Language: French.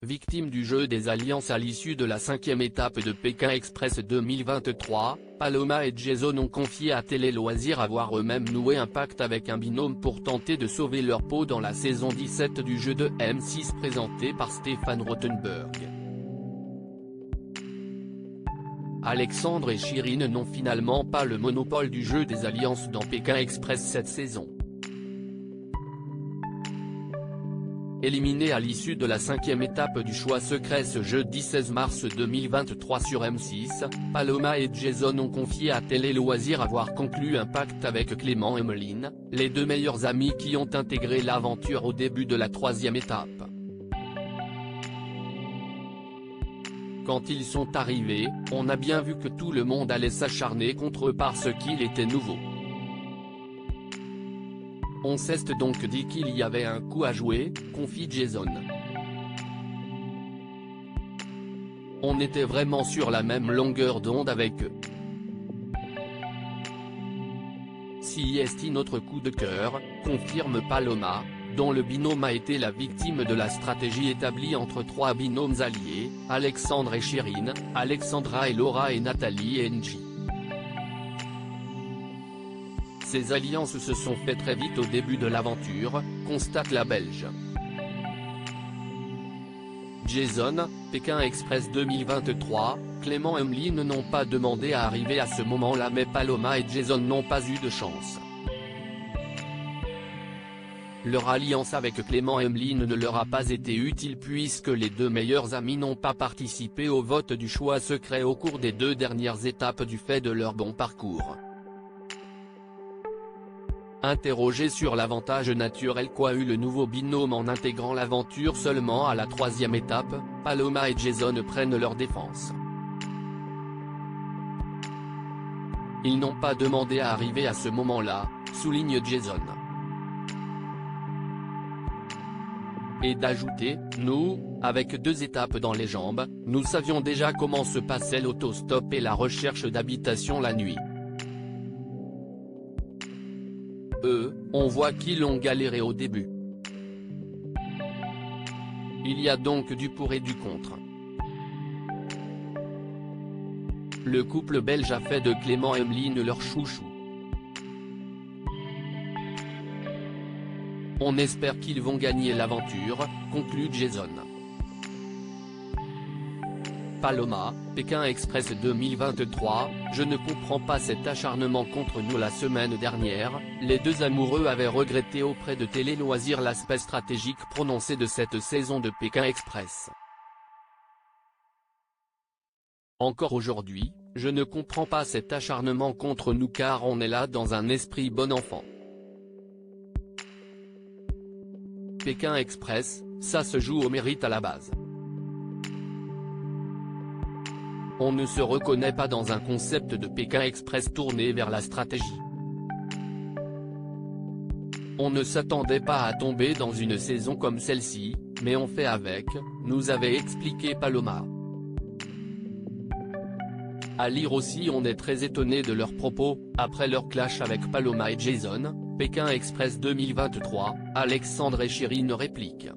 Victime du jeu des alliances à l'issue de la 5e étape de Pékin Express 2023, Paloma et Jason ont confié à Télé Loisirs avoir eux-mêmes noué un pacte avec un binôme pour tenter de sauver leur peau dans la saison 17 du jeu de M6 présenté par Stéphane Rothenberg. Alexandre et Chirine n'ont finalement pas le monopole du jeu des alliances dans Pékin Express cette saison. Éliminé à l'issue de la 5e étape du choix secret ce jeudi 16 mars 2023 sur M6, Paloma et Jason ont confié à Télé Loisirs avoir conclu un pacte avec Clément et Meline, les deux meilleurs amis qui ont intégré l'aventure au début de la 3e étape. Quand ils sont arrivés, on a bien vu que tout le monde allait s'acharner contre eux parce qu'il était nouveau. On s'est donc dit qu'il y avait un coup à jouer, confie Jason. On était vraiment sur la même longueur d'onde avec eux. Si est notre coup de cœur, confirme Paloma, dont le binôme a été la victime de la stratégie établie entre trois binômes alliés, Alexandre et Chirine, Alexandra et Laura et Nathalie et Nji. Ces alliances se sont faites très vite au début de l'aventure, constate la Belge. Jason, Pékin Express 2023, Clément et Meline n'ont pas demandé à arriver à ce moment-là mais Paloma et Jason n'ont pas eu de chance. Leur alliance avec Clément et Meline ne leur a pas été utile puisque les deux meilleurs amis n'ont pas participé au vote du choix secret au cours des 2 dernières étapes du fait de leur bon parcours. Interrogé sur l'avantage naturel qu'a eu le nouveau binôme en intégrant l'aventure seulement à la 3e étape, Paloma et Jason prennent leur défense. Ils n'ont pas demandé à arriver à ce moment-là, souligne Jason. Et d'ajouter, nous, avec 2 étapes dans les jambes, nous savions déjà comment se passait l'autostop et la recherche d'habitation la nuit. On voit qu'ils ont galéré au début. Il y a donc du pour et du contre. Le couple belge a fait de Clément et Meline leur chouchou. On espère qu'ils vont gagner l'aventure, conclut Jason. Paloma, Pékin Express 2023, je ne comprends pas cet acharnement contre nous. La semaine dernière, les deux amoureux avaient regretté auprès de Télé Loisirs l'aspect stratégique prononcé de cette saison de Pékin Express. Encore aujourd'hui, je ne comprends pas cet acharnement contre nous car on est là dans un esprit bon enfant. Pékin Express, ça se joue au mérite à la base. On ne se reconnaît pas dans un concept de Pékin Express tourné vers la stratégie. On ne s'attendait pas à tomber dans une saison comme celle-ci, mais on fait avec, nous avait expliqué Paloma. À lire aussi on est très étonné de leurs propos, après leur clash avec Paloma et Jason, Pékin Express 2023, Alexandre et Chirine répliquent.